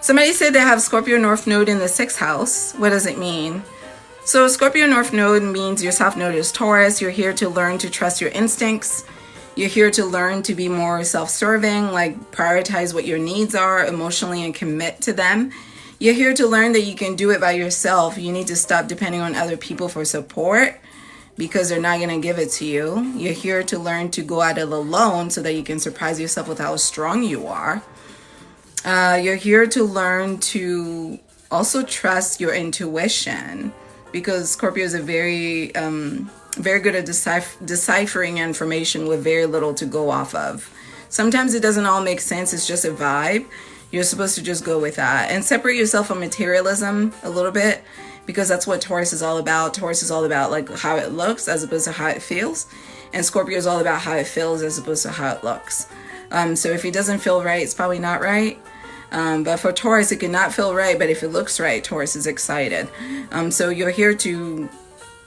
Somebody said they have Scorpio North Node in the 6th house. What does it mean? So Scorpio North Node means your South Node is Taurus. You're here to learn to trust your instincts. You're here to learn to be more self-serving, like prioritize what your needs are emotionally and commit to them. You're here to learn that you can do it by yourself. You need to stop depending on other people for support because they're not going to give it to you. You're here to learn to go at it alone so that you can surprise yourself with how strong you are. You're here to learn to also trust your intuition because Scorpio is a very good at deciphering information with very little to go off of. Sometimes it doesn't all make sense. It's just a vibe. You're supposed to just go with that and separate yourself from materialism a little bit because that's what Taurus is all about. Taurus is all about like how it looks as opposed to how it feels. And Scorpio is all about how it feels as opposed to how it looks. So if it doesn't feel right, it's probably not right. But for Taurus, it cannot feel right. But if it looks right, Taurus is excited. So you're here to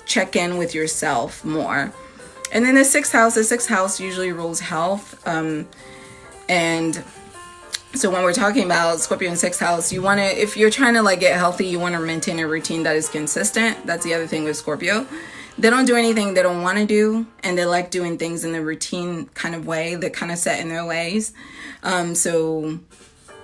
check in with yourself more. And then the 6th house usually rules health. And so when we're talking about Scorpio in 6th house, you want to, if you're trying to like get healthy, you want to maintain a routine that is consistent. That's the other thing with Scorpio. They don't do anything they don't want to do. And they like doing things in the routine kind of way. They're kind of set in their ways. So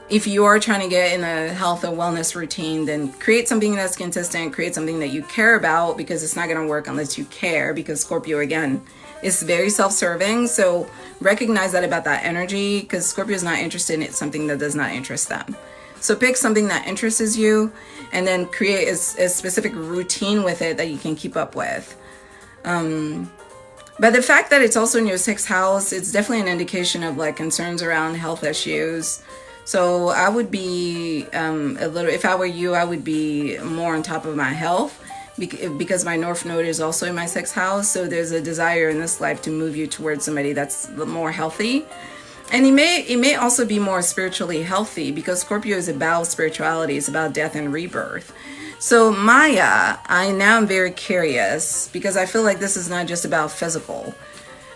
if you are trying to get in a health or wellness routine, then create something that's consistent, create something that you care about because it's not going to work unless you care because Scorpio, again, is very self-serving. So recognize that about that energy because Scorpio is not interested in something that does not interest them. So pick something that interests you and then create a specific routine with it that you can keep up with. But the fact that it's also in your 6th house, it's definitely an indication of like concerns around health issues. So I would be if I were you, I would be more on top of my health because my North Node is also in my 6th house. So there's a desire in this life to move you towards somebody that's more healthy. And it may also be more spiritually healthy because Scorpio is about spirituality. It's about death and rebirth. So Maya, I now am very curious because I feel like this is not just about physical.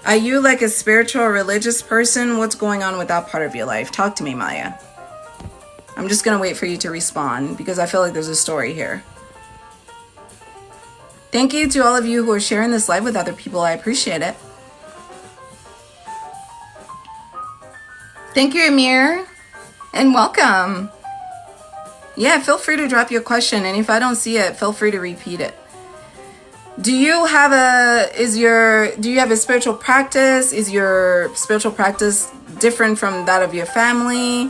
Are you like a spiritual or religious person? What's going on with that part of your life? Talk to me, Maya. I'm just going to wait for you to respond because I feel like there's a story here. Thank you to all of you who are sharing this live with other people. I appreciate it. Thank you, Amir, and welcome. Yeah, feel free to drop your question, and if I don't see it, feel free to repeat it. Do you have a spiritual practice? Is your spiritual practice different from that of your family?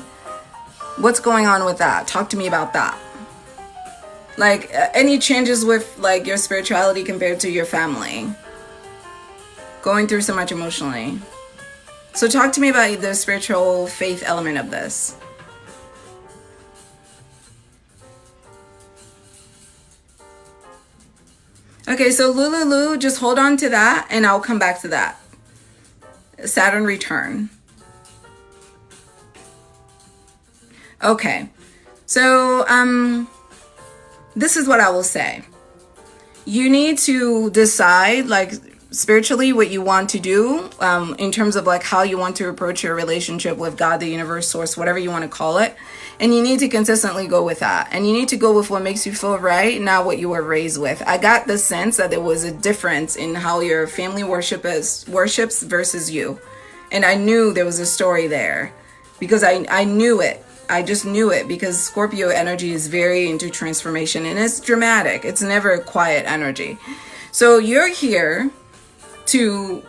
What's going on with that? Talk to me about that. Like any changes with like your spirituality compared to your family? Going through so much emotionally. So talk to me about the spiritual faith element of this. Okay, so Lulu, just hold on to that and I'll come back to that. Saturn return. Okay, so this is what I will say. You need to decide like spiritually what you want to do in terms of like how you want to approach your relationship with God, the universe, source, whatever you want to call it. And you need to consistently go with that. And you need to go with what makes you feel right, not what you were raised with. I got the sense that there was a difference in how your family worships versus you. And I knew there was a story there because I knew it. I just knew it because Scorpio energy is very into transformation and it's dramatic. It's never a quiet energy. So you're here to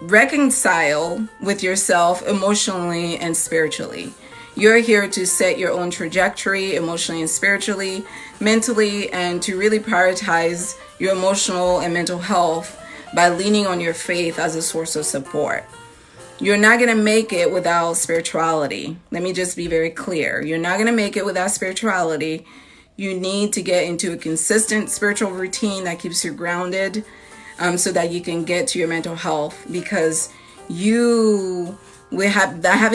reconcile with yourself emotionally and spiritually. You're here to set your own trajectory emotionally and spiritually, mentally, and to really prioritize your emotional and mental health by leaning on your faith as a source of support. You're not going to make it without spirituality. Let me just be very clear. You're not going to make it without spirituality. You need to get into a consistent spiritual routine that keeps you grounded so that you can get to your mental health because having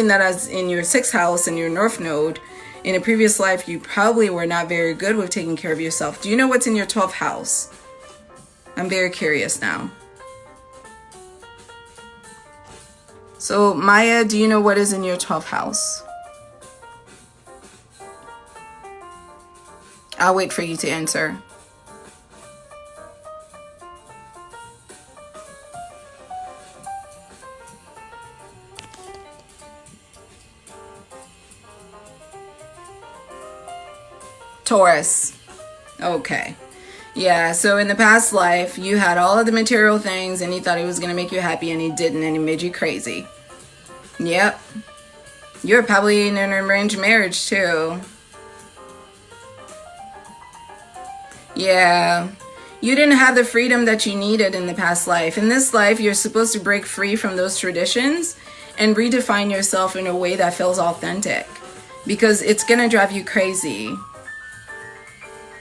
that as in your 6th house and your North Node, in a previous life, you probably were not very good with taking care of yourself. Do you know what's in your 12th house? I'm very curious now. So Maya, do you know what is in your 12th house? I'll wait for you to answer. Taurus. Okay. Yeah, so in the past life, you had all of the material things and you thought it was going to make you happy and it didn't, and it made you crazy. Yep. You're probably in an arranged marriage too. Yeah. You didn't have the freedom that you needed in the past life. In this life, you're supposed to break free from those traditions and redefine yourself in a way that feels authentic, because it's going to drive you crazy.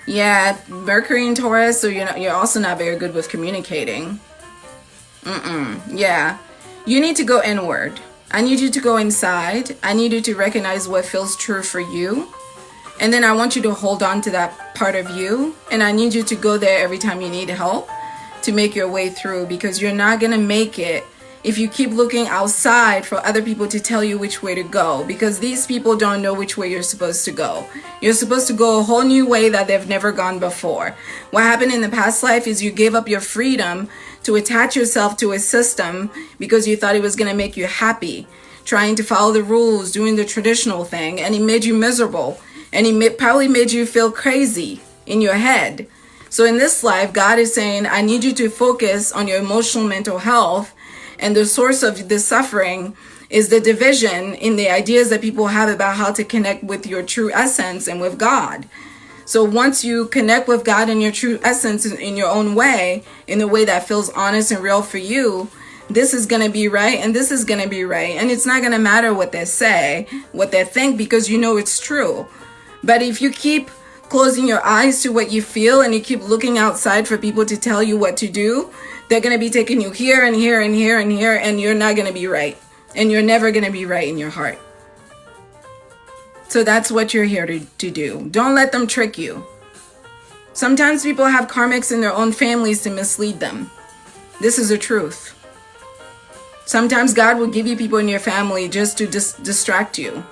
Yeah, Mercury in Taurus, so you're also not very good with communicating. Yeah, you need to go inward. I need you to go inside. I need you to recognize what feels true for you. And then I want you to hold on to that part of you. And I need you to go there every time you need help to make your way through, because you're not going to make it if you keep looking outside for other people to tell you which way to go, because these people don't know which way you're supposed to go. You're supposed to go a whole new way that they've never gone before. What happened in the past life is you gave up your freedom to attach yourself to a system because you thought it was going to make you happy, trying to follow the rules, doing the traditional thing, and it made you miserable, and it probably made you feel crazy in your head. So in this life, God is saying, I need you to focus on your emotional mental health. And the source of the suffering is the division in the ideas that people have about how to connect with your true essence and with God. So once you connect with God and your true essence in your own way, in a way that feels honest and real for you, this is going to be right and this is going to be right. And it's not going to matter what they say, what they think, because you know it's true. But if you keep closing your eyes to what you feel and you keep looking outside for people to tell you what to do, they're going to be taking you here and here and here and here, and you're not going to be right. And you're never going to be right in your heart. So that's what you're here to do. Don't let them trick you. Sometimes people have karmics in their own families to mislead them. This is the truth. Sometimes God will give you people in your family just to distract you,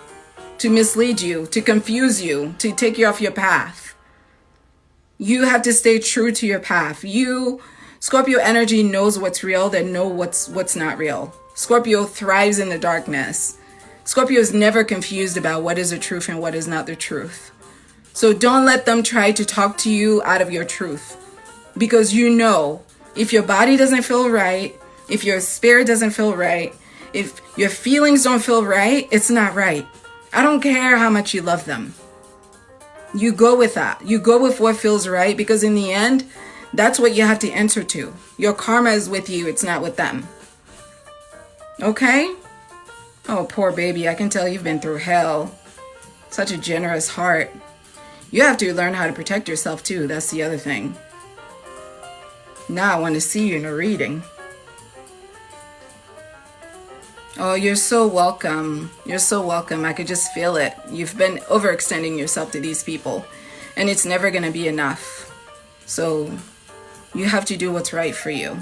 to mislead you, to confuse you, to take you off your path. You have to stay true to your path. Scorpio energy knows what's real, they know what's not real. Scorpio thrives in the darkness. Scorpio is never confused about what is the truth and what is not the truth. So don't let them try to talk to you out of your truth, because you know if your body doesn't feel right, if your spirit doesn't feel right, if your feelings don't feel right, it's not right. I don't care how much you love them. You go with that. You go with what feels right, because in the end, that's what you have to answer to. Your karma is with you. It's not with them. Okay? Oh, poor baby. I can tell you've been through hell. Such a generous heart. You have to learn how to protect yourself too. That's the other thing. Now I want to see you in a reading. Oh, you're so welcome. You're so welcome. I could just feel it. You've been overextending yourself to these people, and it's never going to be enough. So you have to do what's right for you.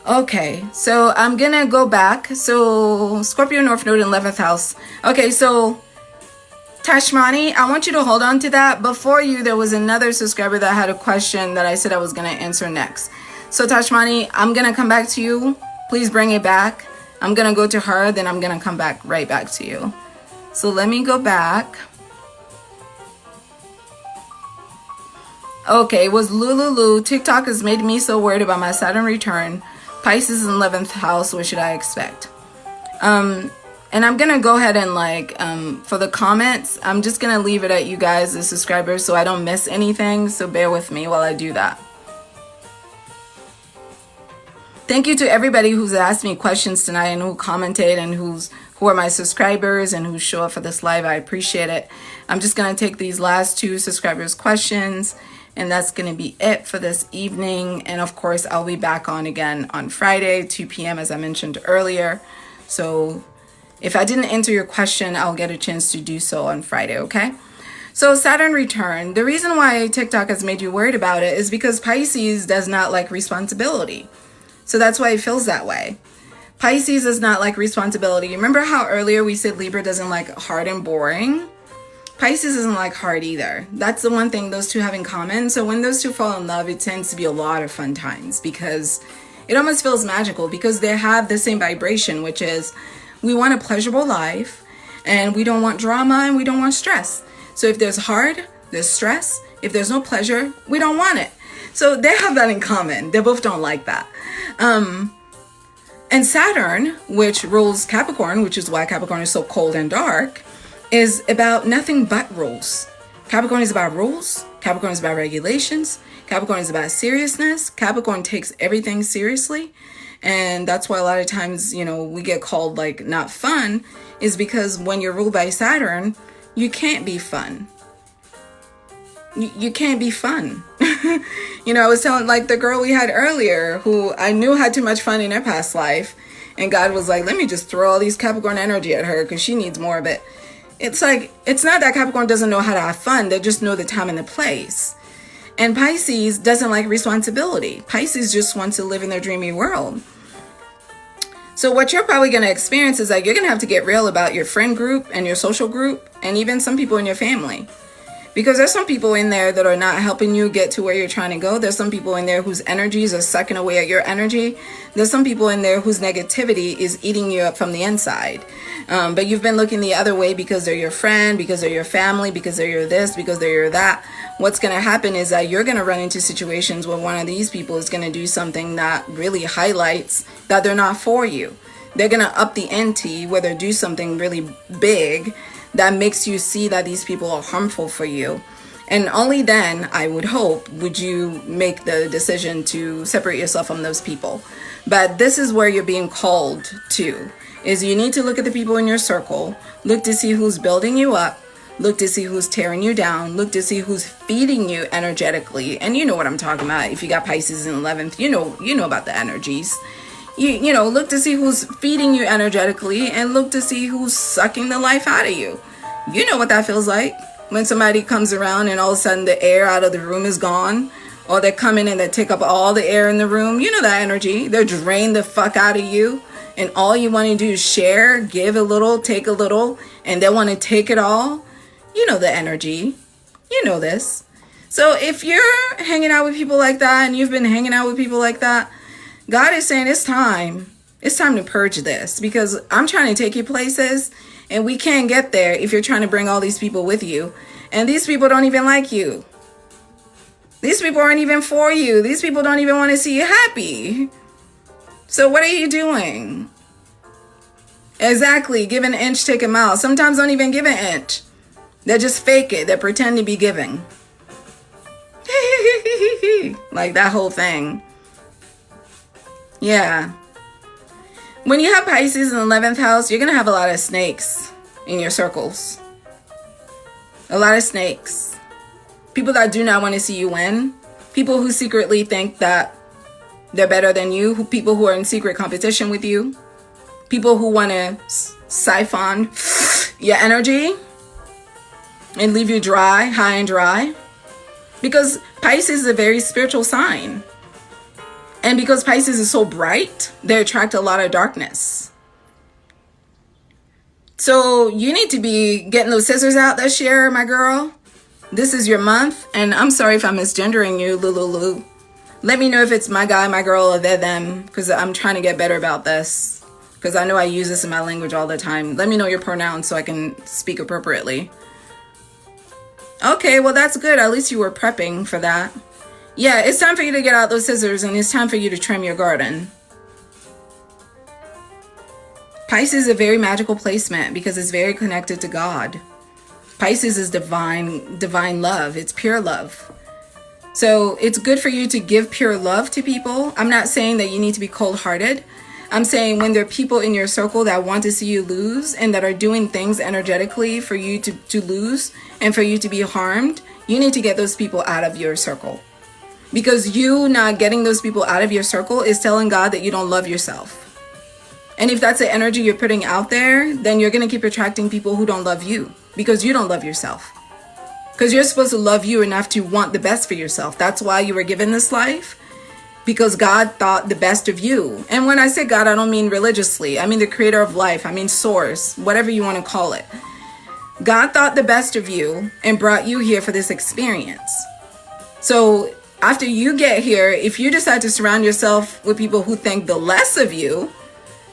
Okay, so I'm going to go back. So Scorpio North Node in 11th house. Okay, so Tashmani, I want you to hold on to that. Before you, there was another subscriber that had a question that I said I was going to answer next. So Tashmani, I'm going to come back to you. Please bring it back. I'm going to go to her, then I'm going to come back right back to you. So let me go back. Okay, it was Lulu. TikTok has made me so worried about my Saturn return. Pisces in 11th house. What should I expect? And I'm going to go ahead and for the comments, I'm just going to leave it at you guys, the subscribers, so I don't miss anything. So bear with me while I do that. Thank you to everybody who's asked me questions tonight and who commented and who are my subscribers and who show up for this live. I appreciate it. I'm just going to take these last two subscribers' questions, and that's going to be it for this evening. And of course, I'll be back on again on Friday, 2 p.m. as I mentioned earlier. So if I didn't answer your question, I'll get a chance to do so on Friday, okay? So Saturn return. The reason why TikTok has made you worried about it is because Pisces does not like responsibility. So that's why it feels that way. Pisces is not like responsibility. Remember how earlier we said Libra doesn't like hard and boring? Pisces isn't like heart either. That's the one thing those two have in common. So when those two fall in love, it tends to be a lot of fun times because it almost feels magical because they have the same vibration, which is we want a pleasurable life and we don't want drama and we don't want stress. So if there's hard, there's stress. If there's no pleasure, we don't want it. So they have that in common. They both don't like that. And Saturn, which rules Capricorn, which is why Capricorn is so cold and dark, is about nothing but rules. Capricorn is about rules. Capricorn is about regulations. Capricorn is about seriousness. Capricorn takes everything seriously. And that's why a lot of times, you know, we get called like not fun, is because when you're ruled by Saturn, you can't be fun. You can't be fun. You know, I was telling like the girl we had earlier who I knew had too much fun in her past life. And God was like, let me just throw all these Capricorn energy at her because she needs more of it. It's like, it's not that Capricorn doesn't know how to have fun. They just know the time and the place. And Pisces doesn't like responsibility. Pisces just wants to live in their dreamy world. So what you're probably going to experience is like, you're going to have to get real about your friend group and your social group and even some people in your family. Because there's some people in there that are not helping you get to where you're trying to go. There's some people in there whose energies are sucking away at your energy. There's some people in there whose negativity is eating you up from the inside. But you've been looking the other way because they're your friend, because they're your family, because they're your this, because they're your that. What's going to happen is that you're going to run into situations where one of these people is going to do something that really highlights that they're not for you. They're going to up the ante, where they do something really big that makes you see that these people are harmful for you. And only then, I would hope, would you make the decision to separate yourself from those people. But this is where you're being called to, is you need to look at the people in your circle, look to see who's building you up, look to see who's tearing you down, look to see who's feeding you energetically. And you know what I'm talking about. If you got Pisces in 11th, you know about the energies. You know, look to see who's feeding you energetically and look to see who's sucking the life out of you. You know what that feels like when somebody comes around and all of a sudden the air out of the room is gone, or they come in and they take up all the air in the room. You know that energy. They're drain the fuck out of you and all you want to do is share, give a little, take a little, and they want to take it all. You know the energy. You know this. So if you're hanging out with people like that and you've been hanging out with people like that, God is saying it's time. It's time to purge this because I'm trying to take you places and we can't get there if you're trying to bring all these people with you. And these people don't even like you. These people aren't even for you. These people don't even want to see you happy. So what are you doing? Exactly. Give an inch, take a mile. Sometimes don't even give an inch. They just fake it. They pretend to be giving. Like that whole thing. Yeah. When you have Pisces in the 11th house, you're going to have a lot of snakes in your circles. A lot of snakes. People that do not want to see you win. People who secretly think that they're better than you. People who are in secret competition with you. People who want to siphon your energy and leave you dry, high and dry. Because Pisces is a very spiritual sign. And because Pisces is so bright, they attract a lot of darkness. So you need to be getting those scissors out this year, my girl. This is your month. And I'm sorry if I'm misgendering you, Lulu. Let me know if it's my guy, my girl, or they, them. Because I'm trying to get better about this. Because I know I use this in my language all the time. Let me know your pronouns so I can speak appropriately. Okay, well that's good. At least you were prepping for that. Yeah, it's time for you to get out those scissors and it's time for you to trim your garden. Pisces is a very magical placement because it's very connected to God. Pisces is divine love. It's pure love. So it's good for you to give pure love to people. I'm not saying that you need to be cold-hearted. I'm saying when there are people in your circle that want to see you lose and that are doing things energetically for you to lose and for you to be harmed, you need to get those people out of your circle. Because you not getting those people out of your circle is telling God that you don't love yourself. And if that's the energy you're putting out there, then you're going to keep attracting people who don't love you because you don't love yourself. Because you're supposed to love you enough to want the best for yourself. That's why you were given this life. Because God thought the best of you. And when I say God, I don't mean religiously. I mean the creator of life. I mean source, whatever you want to call it. God thought the best of you and brought you here for this experience. So after you get here, if you decide to surround yourself with people who think the less of you,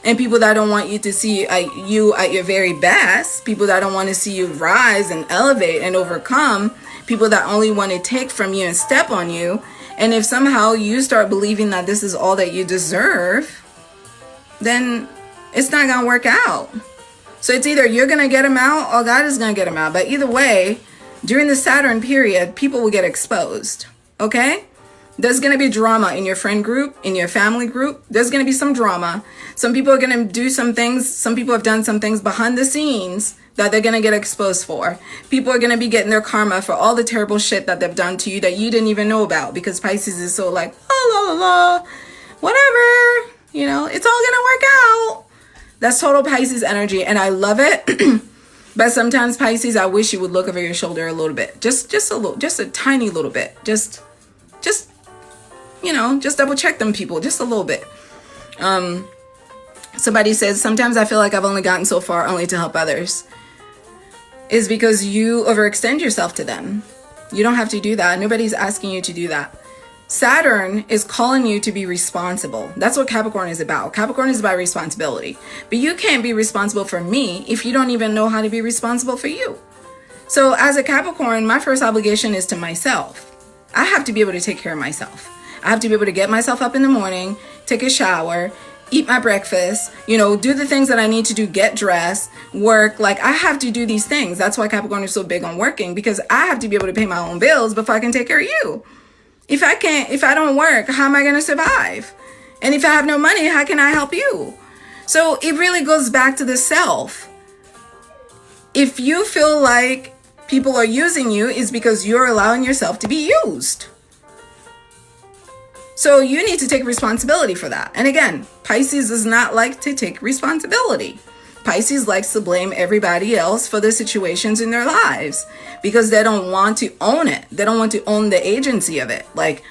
and people that don't want you to see you at your very best, people that don't want to see you rise and elevate and overcome, people that only want to take from you and step on you, and if somehow you start believing that this is all that you deserve, then it's not going to work out. So it's either you're going to get them out or God is going to get them out. But either way, during the Saturn period, people will get exposed. Okay? There's going to be drama in your friend group, in your family group. There's going to be some drama. Some people are going to do some things. Some people have done some things behind the scenes that they're going to get exposed for. People are going to be getting their karma for all the terrible shit that they've done to you that you didn't even know about, because Pisces is so like, la la la, whatever, you know, it's all going to work out. That's total Pisces energy, and I love it. But sometimes Pisces, I wish you would look over your shoulder a little bit, just a little, just a tiny little bit, just you know, just double check them people, just a little bit. Somebody says, sometimes I feel like I've only gotten so far only to help others. Is because you overextend yourself to them. You don't have to do that. Nobody's asking you to do that. Saturn is calling you to be responsible. That's what Capricorn is about. Capricorn is about responsibility. But you can't be responsible for me if you don't even know how to be responsible for you. So as a Capricorn, my first obligation is to myself. I have to be able to take care of myself. I have to be able to get myself up in the morning, take a shower, eat my breakfast, you know, do the things that I need to do, get dressed, work. Like, I have to do these things. That's why Capricorn is so big on working, because I have to be able to pay my own bills before I can take care of you. If I don't work, how am I going to survive? And if I have no money, how can I help you? So it really goes back to the self. If you feel like people are using you, it's because you're allowing yourself to be used. So you need to take responsibility for that. And again, Pisces does not like to take responsibility. Pisces likes to blame everybody else for the situations in their lives because they don't want to own it. They don't want to own the agency of it. Like,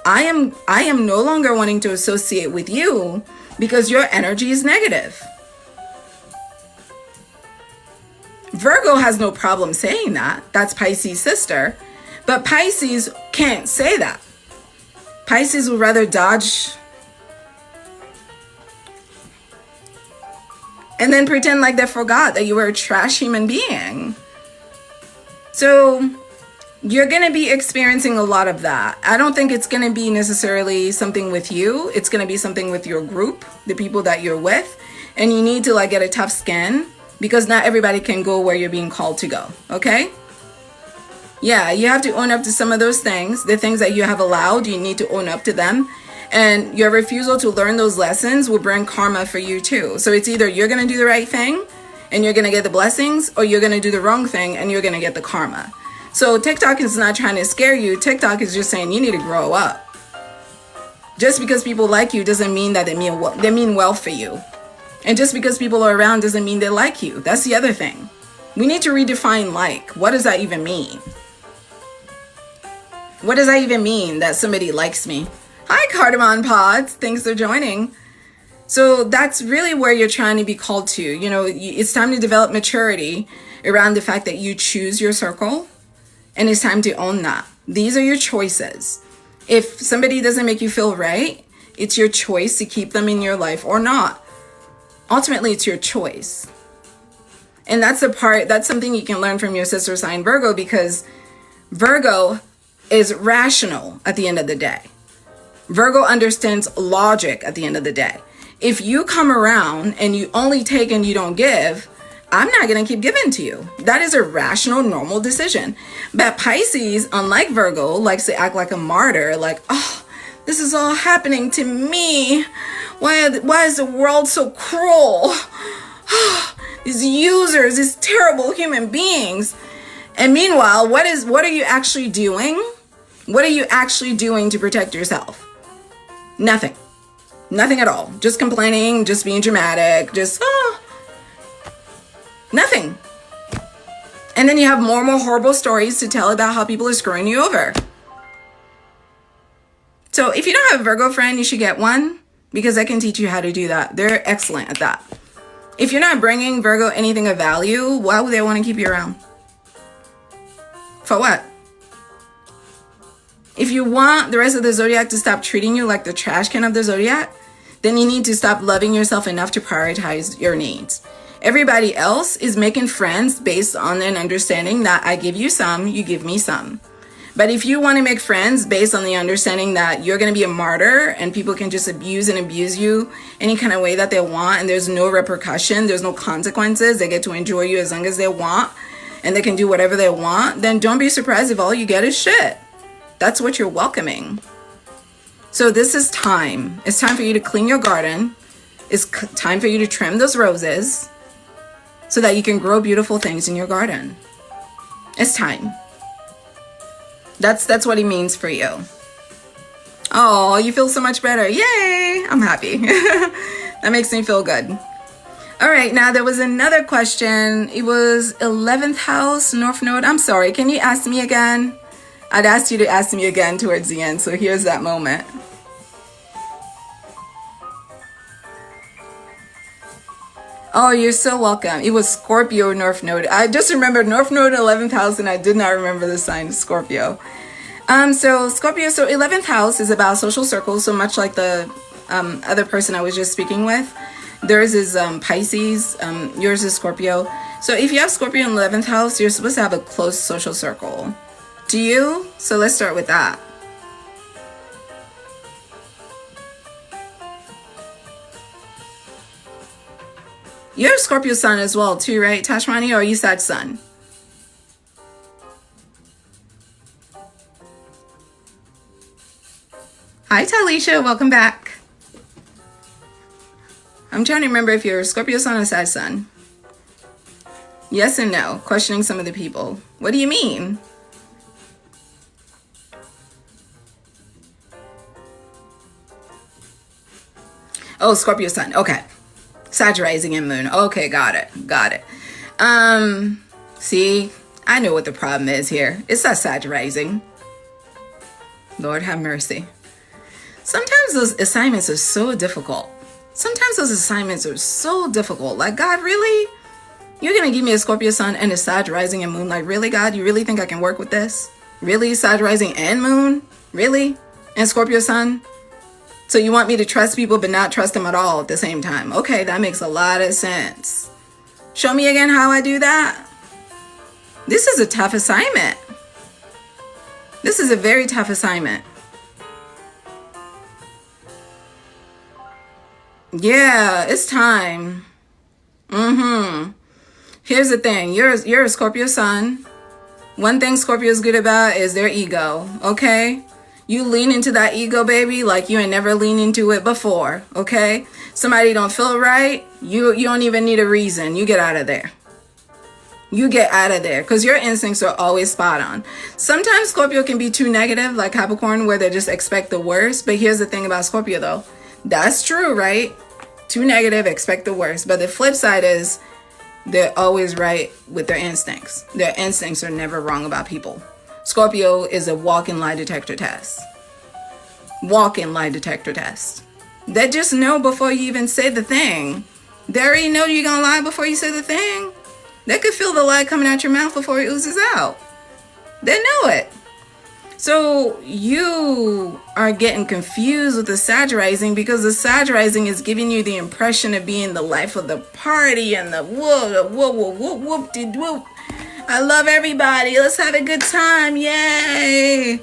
I am no longer wanting to associate with you because your energy is negative. Virgo has no problem saying that. That's Pisces' sister. But Pisces can't say that. Pisces would rather dodge and then pretend like they forgot that you were a trash human being. So you're going to be experiencing a lot of that. I don't think it's going to be necessarily something with you. It's going to be something with your group, the people that you're with. And you need to like get a tough skin because not everybody can go where you're being called to go. Okay? Yeah, you have to own up to some of those things. The things that you have allowed, you need to own up to them. And your refusal to learn those lessons will bring karma for you too. So it's either you're going to do the right thing and you're going to get the blessings, or you're going to do the wrong thing and you're going to get the karma. So TikTok is not trying to scare you. TikTok is just saying you need to grow up. Just because people like you doesn't mean that they mean well for you. And just because people are around doesn't mean they like you. That's the other thing. We need to redefine like. What does that even mean? What does that even mean that somebody likes me? Hi, Cardamom Pods. Thanks for joining. So that's really where you're trying to be called to. You know, it's time to develop maturity around the fact that you choose your circle, and it's time to own that. These are your choices. If somebody doesn't make you feel right, it's your choice to keep them in your life or not. Ultimately, it's your choice. And that's something you can learn from your sister sign Virgo, because Virgo is rational at the end of the day. Virgo understands logic at the end of the day. If you come around and you only take and you don't give, I'm not going to keep giving to you. That is a rational, normal decision. But Pisces, unlike Virgo, likes to act like a martyr, like, oh, this is all happening to me. Why is the world so cruel? These users, these terrible human beings. And meanwhile, what are you actually doing? What are you actually doing to protect yourself? Nothing. Nothing at all. Just complaining, just being dramatic, nothing. And then you have more and more horrible stories to tell about how people are screwing you over. So if you don't have a Virgo friend, you should get one, because I can teach you how to do that. They're excellent at that. If you're not bringing Virgo anything of value, why would they want to keep you around? For what? If you want the rest of the zodiac to stop treating you like the trash can of the zodiac, then you need to stop loving yourself enough to prioritize your needs. Everybody else is making friends based on an understanding that I give you some, you give me some. But if you want to make friends based on the understanding that you're going to be a martyr and people can just abuse and abuse you any kind of way that they want, and there's no repercussion, there's no consequences, they get to enjoy you as long as they want, and they can do whatever they want, then don't be surprised if all you get is shit. That's what you're welcoming. So this is time. It's time for you to clean your garden. It's time for you to trim those roses so that you can grow beautiful things in your garden. It's time. That's what it means for you. Oh, you feel so much better. Yay! I'm happy. That makes me feel good. All right, now there was another question. It was 11th house, North Node. I'm sorry, can you ask me again? I'd asked you to ask me again towards the end, so here's that moment. Oh, you're so welcome. It was Scorpio North Node. I just remembered North Node 11th house, and I did not remember the sign Scorpio. So Scorpio, so 11th house is about social circles, so much like the other person I was just speaking with. Theirs is Pisces, yours is Scorpio. So if you have Scorpio in 11th house, you're supposed to have a close social circle. Do you? So let's start with that. You're a Scorpio sun as well too, right, Tashmani? Or are you Sag sun? Hi, Talisha. Welcome back. I'm trying to remember if you're a Scorpio sun or Sag sun. Yes and no. Questioning some of the people. What do you mean? Oh, Scorpio sun. Okay. Sag rising and moon. Okay, got it. Got it. See, I know what the problem is here. It's that Sag rising. Lord have mercy. Sometimes those assignments are so difficult. Sometimes those assignments are so difficult. Like, God, really? You're going to give me a Scorpio sun and a Sag rising and moon? Like, really, God? You really think I can work with this? Really? Sag rising and moon? Really? And Scorpio sun? So you want me to trust people but not trust them at all at the same time? Okay, that makes a lot of sense. Show me again how I do that. This is a tough assignment. This is a very tough assignment. Yeah, it's time. Here's the thing. You're a Scorpio sun. One thing Scorpio is good about is their ego, okay? You lean into that ego, baby, like you ain't never leaned into it before, okay? Somebody don't feel right, you don't even need a reason. You get out of there. You get out of there because your instincts are always spot on. Sometimes Scorpio can be too negative, like Capricorn, where they just expect the worst. But here's the thing about Scorpio, though. That's true, right? Too negative, expect the worst. But the flip side is they're always right with their instincts. Their instincts are never wrong about people. Scorpio is a walk-in lie detector test. Walk-in lie detector test. They just know before you even say the thing. They already know you're gonna lie before you say the thing. They could feel the lie coming out your mouth before it oozes out. They know it. So you are getting confused with the Sag rising because the Sag rising is giving you the impression of being the life of the party and the whoop. I love everybody. Let's have a good time. Yay.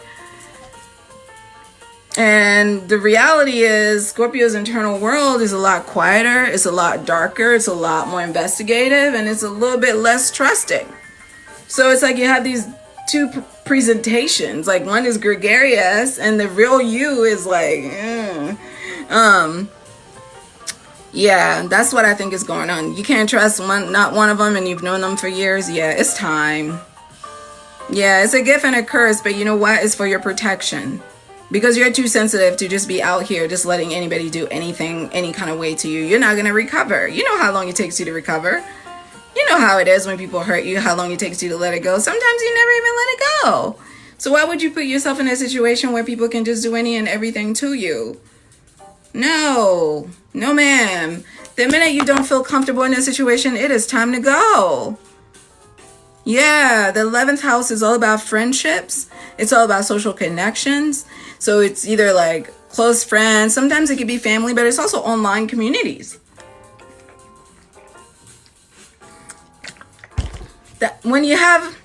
And the reality is Scorpio's internal world is a lot quieter. It's a lot darker. It's a lot more investigative. And it's a little bit less trusting. So it's like you have these two presentations. Like one is gregarious and the real you is like, yeah, that's what I think is going on. You can't trust not one of them, and you've known them for years. Yeah, it's time. Yeah, it's a gift and a curse, but you know what? It's for your protection. Because you're too sensitive to just be out here just letting anybody do anything, any kind of way to you. You're not going to recover. You know how long it takes you to recover. You know how it is when people hurt you, how long it takes you to let it go. Sometimes you never even let it go. So why would you put yourself in a situation where people can just do any and everything to you? No, ma'am. The minute you don't feel comfortable in a situation, it is time to go. Yeah, the 11th house is all about friendships. It's all about social connections. So it's either like close friends, sometimes it could be family, but it's also online communities. When you have,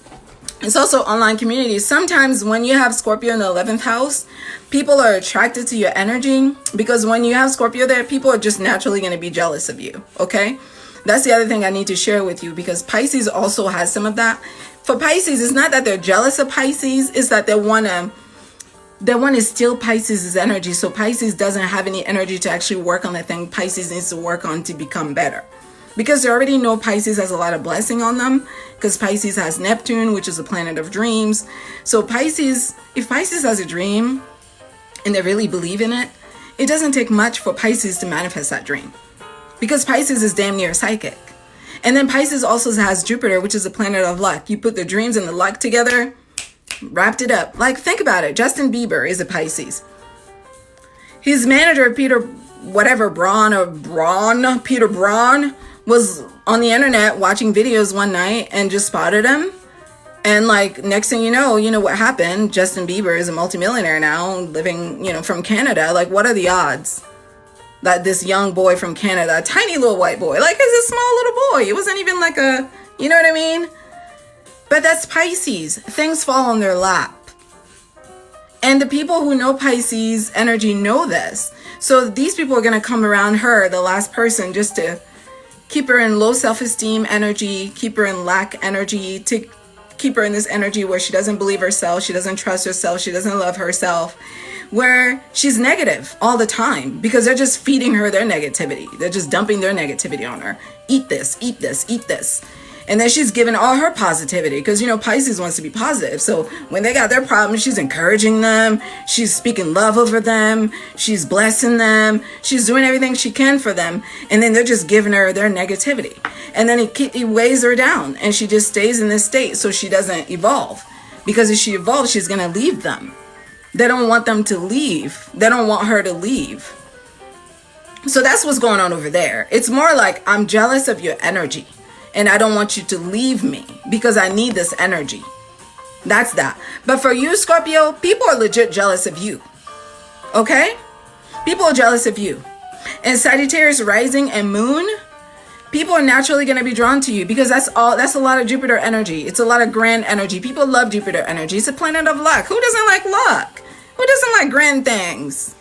it's also online communities. Sometimes when you have Scorpio in the 11th house, people are attracted to your energy, because when you have Scorpio there, people are just naturally going to be jealous of you. Okay. That's the other thing I need to share with you, because Pisces also has some of that. For Pisces, it's not that they're jealous of Pisces, it's that they want to steal Pisces' energy. So Pisces doesn't have any energy to actually work on the thing Pisces needs to work on to become better. Because they already know Pisces has a lot of blessing on them, because Pisces has Neptune, which is a planet of dreams. So Pisces, if Pisces has a dream and they really believe in it, it doesn't take much for Pisces to manifest that dream, because Pisces is damn near psychic. And then Pisces also has Jupiter, which is a planet of luck. You put the dreams and the luck together, wrapped it up. Like, think about it. Justin Bieber is a Pisces. His manager, Peter Braun, was on the internet watching videos one night and just spotted him. And like, next thing you know what happened? Justin Bieber is a multimillionaire now, living, from Canada. Like, what are the odds that this young boy from Canada, a tiny little white boy, like, is a small little boy. It wasn't even like a, you know what I mean? But that's Pisces. Things fall on their lap. And the people who know Pisces energy know this. So these people are going to come around her, the last person, just to keep her in low self-esteem energy, keep her in lack energy, to keep her in this energy where she doesn't believe herself, she doesn't trust herself, she doesn't love herself, where she's negative all the time, because they're just feeding her their negativity. They're just dumping their negativity on her. Eat this, eat this, eat this. And then she's giving all her positivity, because, Pisces wants to be positive. So when they got their problems, she's encouraging them. She's speaking love over them. She's blessing them. She's doing everything she can for them. And then they're just giving her their negativity. And then he weighs her down, and she just stays in this state so she doesn't evolve. Because if she evolves, she's going to leave them. They don't want them to leave. They don't want her to leave. So that's what's going on over there. It's more like, I'm jealous of your energy, and I don't want you to leave me because I need this energy. That's that. But for you, Scorpio, people are legit jealous of you. Okay? People are jealous of you. And Sagittarius rising and moon, people are naturally going to be drawn to you, because that's a lot of Jupiter energy. It's a lot of grand energy. People love Jupiter energy. It's a planet of luck. Who doesn't like luck? Who doesn't like grand things?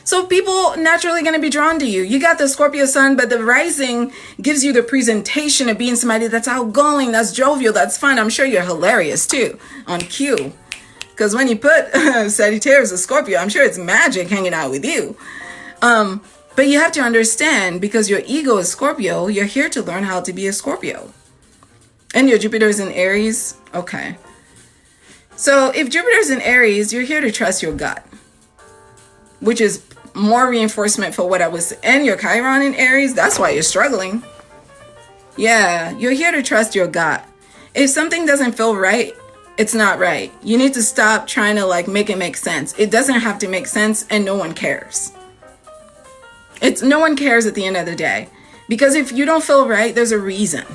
So people naturally going to be drawn to you. You got the Scorpio sun, but the rising gives you the presentation of being somebody that's outgoing, that's jovial, that's fun. I'm sure you're hilarious too on cue. Because when you put Sagittarius or Scorpio, I'm sure it's magic hanging out with you. But you have to understand, because your ego is Scorpio, you're here to learn how to be a Scorpio. And your Jupiter is in Aries. Okay. So if Jupiter is in Aries, you're here to trust your gut, which is more reinforcement for what I was. And your Chiron in Aries, that's why you're struggling. Yeah, you're here to trust your gut. If something doesn't feel right, it's not right. You need to stop trying to make it make sense. It doesn't have to make sense, and no one cares. No one cares at the end of the day. Because if you don't feel right, there's a reason.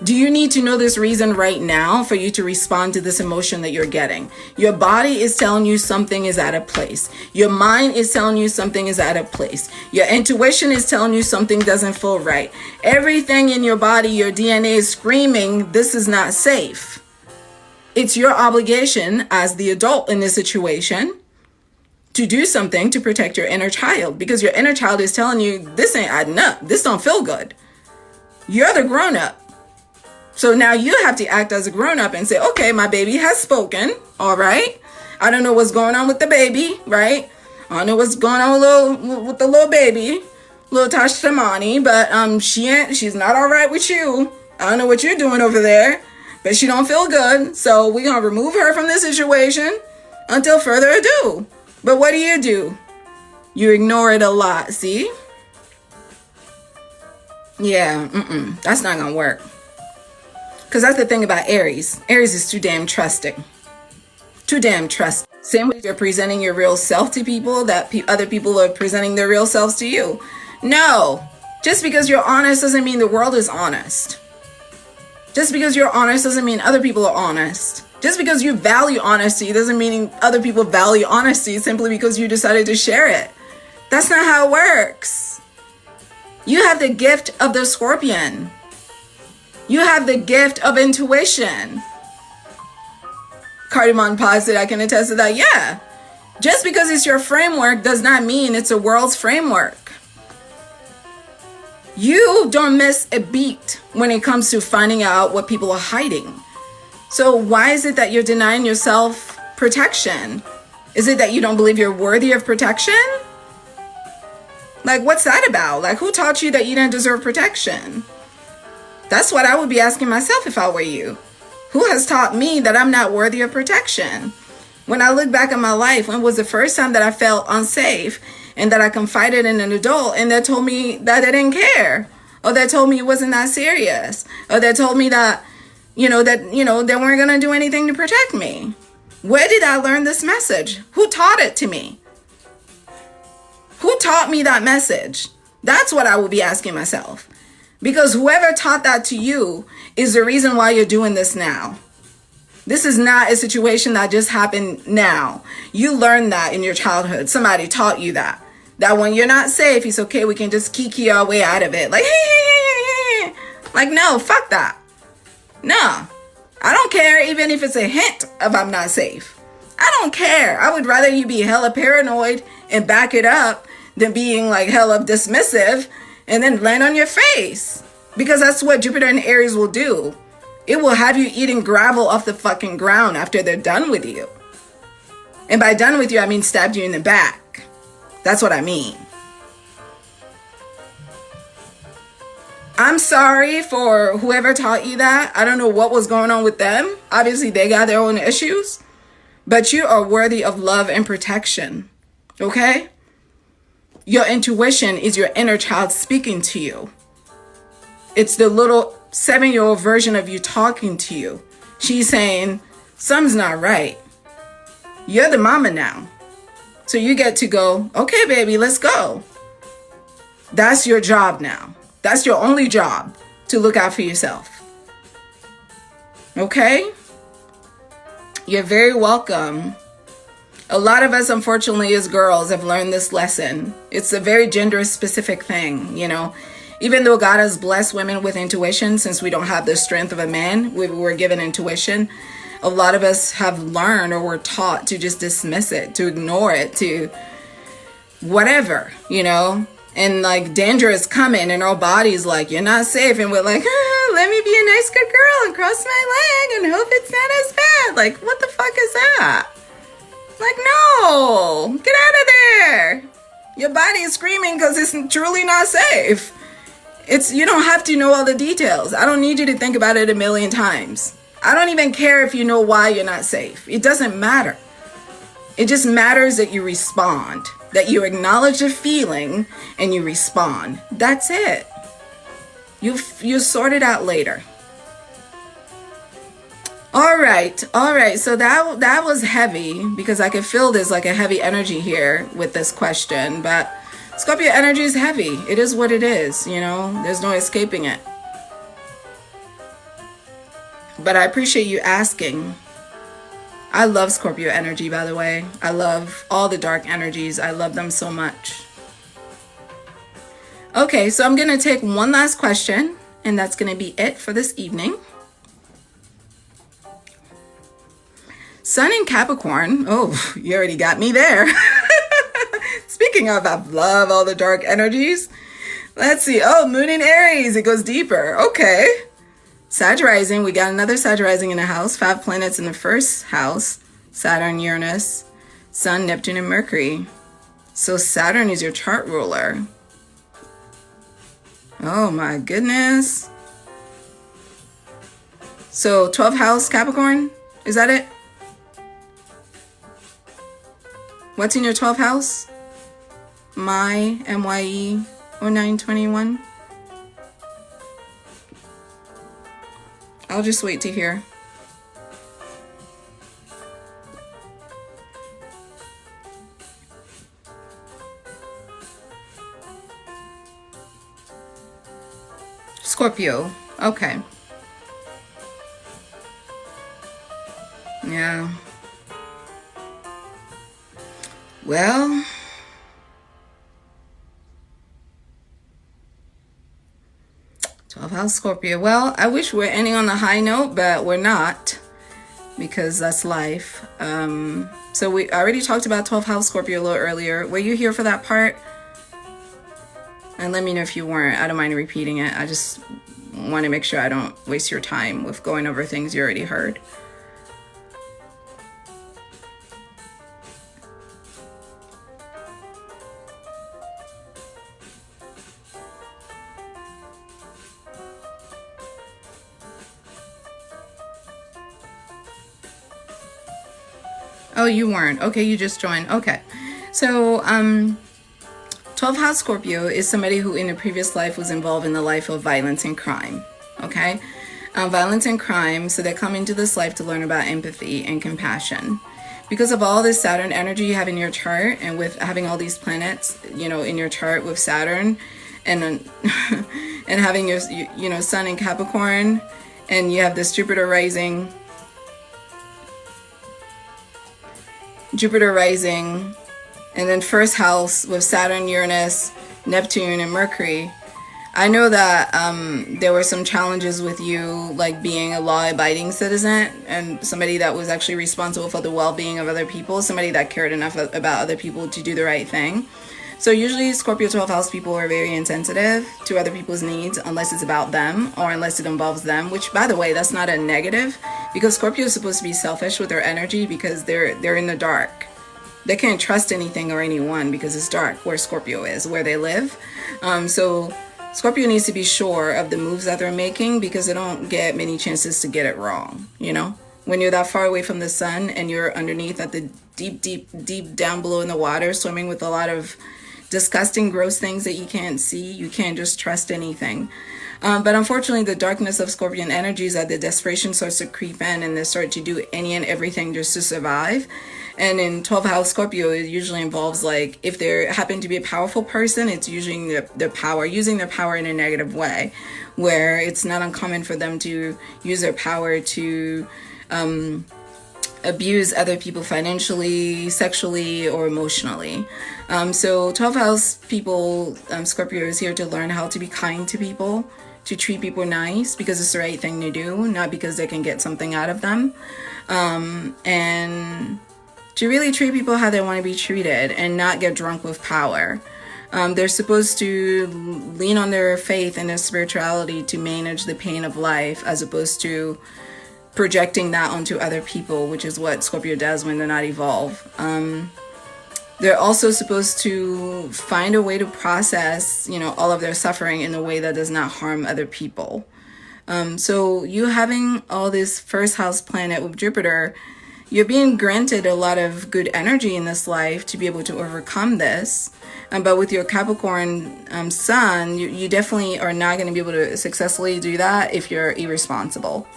Do you need to know this reason right now for you to respond to this emotion that you're getting? Your body is telling you something is out of place. Your mind is telling you something is out of place. Your intuition is telling you something doesn't feel right. Everything in your body, your DNA is screaming, this is not safe. It's your obligation as the adult in this situation to do something to protect your inner child, because your inner child is telling you, this ain't adding up. This don't feel good. You're the grown-up. So now you have to act as a grown-up and say, okay, my baby has spoken. All right. I don't know what's going on with the baby, right? I don't know what's going on with the little baby, little Tash Tamani, but she's not all right with you. I don't know what you're doing over there, but she don't feel good. So we're going to remove her from this situation until further ado. But what do? You ignore it a lot, see? Yeah, that's not going to work. Because that's the thing about Aries. Aries is too damn trusting. Too damn trusting. Same way you're presenting your real self to people, that other people are presenting their real selves to you. No, Just because you're honest doesn't mean the world is honest. Just because you're honest doesn't mean other people are honest. Just because you value honesty doesn't mean other people value honesty simply because you decided to share it. That's not how it works. You have the gift of the Scorpion. You have the gift of intuition. Cardamom positive, I can attest to that. Yeah. Just because it's your framework does not mean it's a world's framework. You don't miss a beat when it comes to finding out what people are hiding. So why is it that you're denying yourself protection? Is it that you don't believe you're worthy of protection? Like, what's that about? Like, who taught you that you didn't deserve protection? That's what I would be asking myself if I were you. Who has taught me that I'm not worthy of protection? When I look back at my life, when was the first time that I felt unsafe and that I confided in an adult and they told me that they didn't care, or they told me it wasn't that serious, or they told me that, they weren't going to do anything to protect me? Where did I learn this message? Who taught it to me? Who taught me that message? That's what I will be asking myself. Because whoever taught that to you is the reason why you're doing this now. This is not a situation that just happened now. You learned that in your childhood. Somebody taught you that. That when you're not safe, it's okay, we can just kiki our way out of it. Like, hey. Like, no, fuck that. No. I don't care even if it's a hint of I'm not safe. I don't care. I would rather you be hella paranoid and back it up than being like hella dismissive and then land on your face. Because that's what Jupiter and Aries will do. It will have you eating gravel off the fucking ground after they're done with you. And by done with you, I mean stabbed you in the back. That's what I mean. I'm sorry for whoever taught you that. I don't know what was going on with them. Obviously, they got their own issues. But you are worthy of love and protection. Okay? Your intuition is your inner child speaking to you. It's the little 7-year-old version of you talking to you. She's saying, something's not right. You're the mama now. So you get to go, okay, baby, let's go. That's your job now. That's your only job, to look out for yourself. Okay? You're very welcome. A lot of us, unfortunately, as girls have learned this lesson. It's a very gender-specific thing, Even though God has blessed women with intuition, since we don't have the strength of a man, we were given intuition. A lot of us have learned or were taught to just dismiss it, to ignore it, to whatever, And like danger is coming and our body's like, you're not safe. And we're like, let me be a nice good girl and cross my leg and hope it's not as bad. Like, what the fuck is that? Like, no, get out of there. Your body is screaming because it's truly not safe. You don't have to know all the details. I don't need you to think about it a million times. I don't even care if you know why you're not safe. It doesn't matter. It just matters that you respond, that you acknowledge the feeling and you respond. That's it. You sort it out later. All right. So that was heavy because I could feel there's like a heavy energy here with this question, but Scorpio energy is heavy. It is what it is, There's no escaping it. But I appreciate you asking. I love Scorpio energy, by the way. I love all the dark energies. I love them so much. Okay, so I'm going to take one last question, and that's going to be it for this evening. Sun in Capricorn. Oh, you already got me there. Speaking of, I love all the dark energies. Let's see. Oh, Moon in Aries. It goes deeper. Okay. Sag rising. We got another Sag rising in the house. 5 planets in the first house. Saturn, Uranus, Sun, Neptune, and Mercury. So Saturn is your chart ruler. Oh my goodness. So 12th house Capricorn. Is that it? What's in your 12th house? MYE 0921. I'll just wait to hear. Scorpio. Okay. Yeah. Well, House Scorpio. Well, I wish we're ending on a high note, but we're not, because that's life. So we already talked about 12th house Scorpio a little earlier. Were you here for that part? And let me know if you weren't. I don't mind repeating it. I just want to make sure I don't waste your time with going over things you already heard. Oh, you weren't. Okay, you just joined. Okay. So, 12th house Scorpio is somebody who in a previous life was involved in the life of violence and crime. Okay? Violence and crime, so they come into this life to learn about empathy and compassion. Because of all this Saturn energy you have in your chart, and with having all these planets, you know, in your chart with Saturn, and and having your, you know, Sun in Capricorn, and you have this Jupiter rising, and then first house with Saturn, Uranus, Neptune, and Mercury. I know that there were some challenges with you, like being a law-abiding citizen and somebody that was actually responsible for the well-being of other people, somebody that cared enough about other people to do the right thing. So usually Scorpio 12th house people are very insensitive to other people's needs unless it's about them or unless it involves them, which, by the way, that's not a negative, because Scorpio is supposed to be selfish with their energy because they're in the dark. They can't trust anything or anyone because it's dark where Scorpio is, where they live. So Scorpio needs to be sure of the moves that they're making because they don't get many chances to get it wrong, you know? When you're that far away from the sun and you're underneath at the deep down below in the water, swimming with a lot of disgusting, gross things that you can't see, you can't just trust anything. But unfortunately, the darkness of Scorpion energy is that the desperation starts to creep in and they start to do any and everything just to survive. And in 12th house Scorpio, it usually involves, like, if they happen to be a powerful person, it's usually using their power in a negative way, where it's not uncommon for them to use their power to abuse other people financially, sexually, or emotionally. So 12th house people, Scorpio is here to learn how to be kind to people, to treat people nice because it's the right thing to do, not because they can get something out of them. And to really treat people how they want to be treated and not get drunk with power. They're supposed to lean on their faith and their spirituality to manage the pain of life as opposed to projecting that onto other people, which is what Scorpio does when they're not evolved. They're also supposed to find a way to process, you know, all of their suffering in a way that does not harm other people. So you having all this first house planet with Jupiter, you're being granted a lot of good energy in this life to be able to overcome this. But with your Capricorn sun, you definitely are not going to be able to successfully do that if you're irresponsible.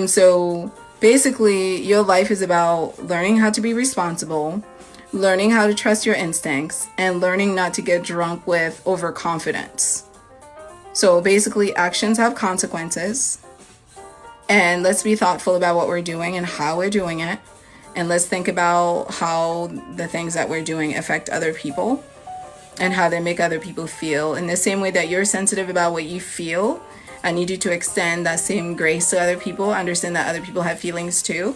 So basically, your life is about learning how to be responsible, learning how to trust your instincts, and learning not to get drunk with overconfidence. So basically, actions have consequences. And let's be thoughtful about what we're doing and how we're doing it. And let's think about how the things that we're doing affect other people and how they make other people feel. In the same way that you're sensitive about what you feel, I need you to extend that same grace to other people. Understand that other people have feelings too.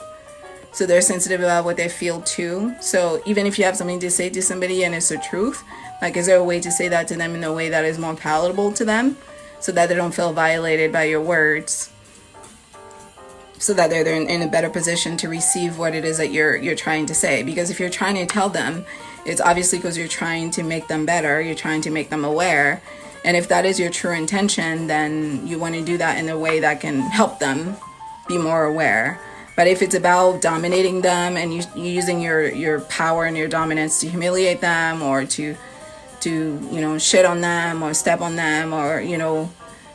So they're sensitive about what they feel too. So even if you have something to say to somebody and it's the truth, like, is there a way to say that to them in a way that is more palatable to them so that they don't feel violated by your words? So that they're in a better position to receive what it is that you're trying to say. Because if you're trying to tell them, it's obviously because you're trying to make them better, you're trying to make them aware. And if that is your true intention, then you want to do that in a way that can help them be more aware. But if it's about dominating them and you using your power and your dominance to humiliate them or to shit on them or step on them or,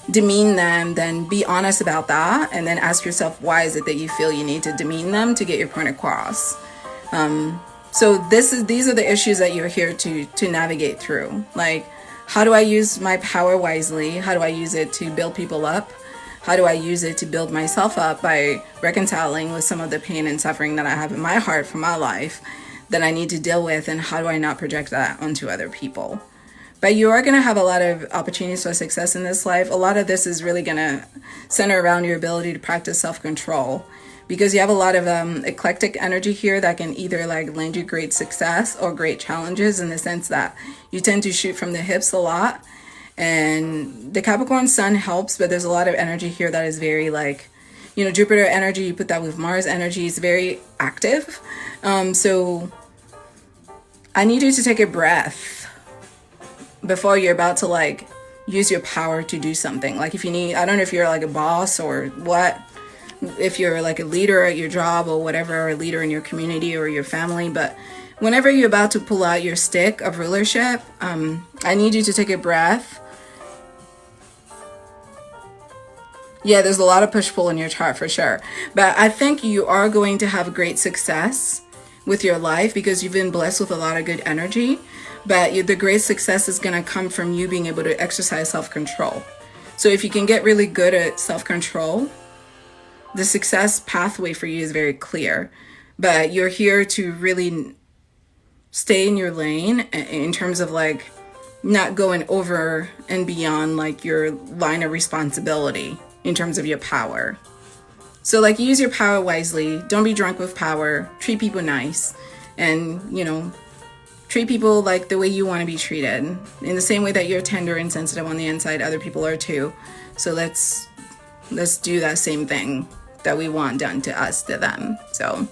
demean them, then be honest about that and then ask yourself, why is it that you feel you need to demean them to get your point across? So these are the issues that you're here to navigate through. Like, How do I use my power wisely? How do I use it to build people up? How do I use it to build myself up by reconciling with some of the pain and suffering that I have in my heart from my life that I need to deal with, and how do I not project that onto other people? But you are going to have a lot of opportunities for success in this life. A lot of this is really going to center around your ability to practice self-control, because you have a lot of eclectic energy here that can either like land you great success or great challenges, in the sense that you tend to shoot from the hips a lot. And the Capricorn sun helps, but there's a lot of energy here that is very like, you know, Jupiter energy, you put that with Mars energy, is very active. So I need you to take a breath before you're about to like use your power to do something. Like if you need, I don't know if you're like a boss or what, if you're like a leader at your job or whatever, or a leader in your community or your family, but whenever you're about to pull out your stick of rulership, I need you to take a breath. Yeah, there's a lot of push-pull in your chart for sure. But I think you are going to have great success with your life because you've been blessed with a lot of good energy. But the great success is going to come from you being able to exercise self-control. So if you can get really good at self-control, the success pathway for you is very clear. But you're here to really stay in your lane in terms of like not going over and beyond like your line of responsibility in terms of your power. So like use your power wisely. Don't be drunk with power. Treat people nice, and you know, treat people like the way you want to be treated. In the same way that you're tender and sensitive on the inside, other people are too. So let's do that same thing that we want done to us to them. So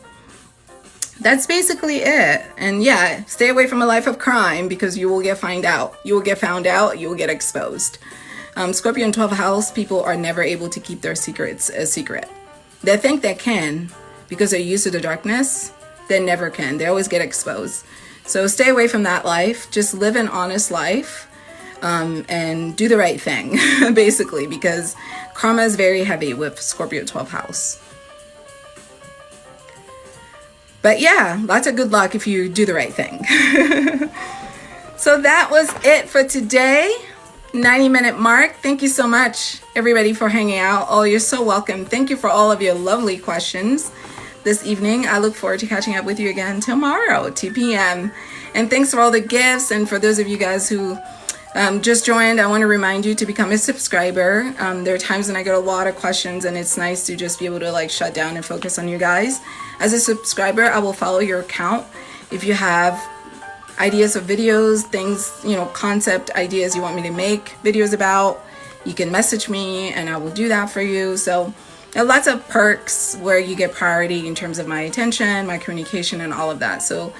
that's basically it. And yeah, stay away from a life of crime, because you will get found out. You will get found out. You will get exposed. Scorpio in 12th house, people are never able to keep their secrets a secret. They think they can because they're used to the darkness. They never can. They always get exposed. So stay away from that life. Just live an honest life, and do the right thing, basically, because karma is very heavy with Scorpio 12th house. But yeah, lots of good luck if you do the right thing. So that was it for today. 90-minute mark. Thank you so much, everybody, for hanging out. Oh, you're so welcome. Thank you for all of your lovely questions this evening. I look forward to catching up with you again tomorrow, 2 p.m. And thanks for all the gifts. And for those of you guys who just joined, I want to remind you to become a subscriber. There are times when I get a lot of questions, and it's nice to just be able to like shut down and focus on you guys. As a subscriber, I will follow your account. If you have ideas of videos, things, you know, concept ideas you want me to make videos about, you can message me and I will do that for you. So there are lots of perks where you get priority in terms of my attention, my communication, and all of that. So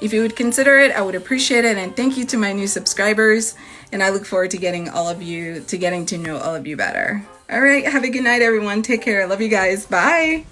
if you would consider it, I would appreciate it. And thank you to my new subscribers. And I look forward to getting to know all of you better. All right. Have a good night, everyone. Take care. Love you guys. Bye.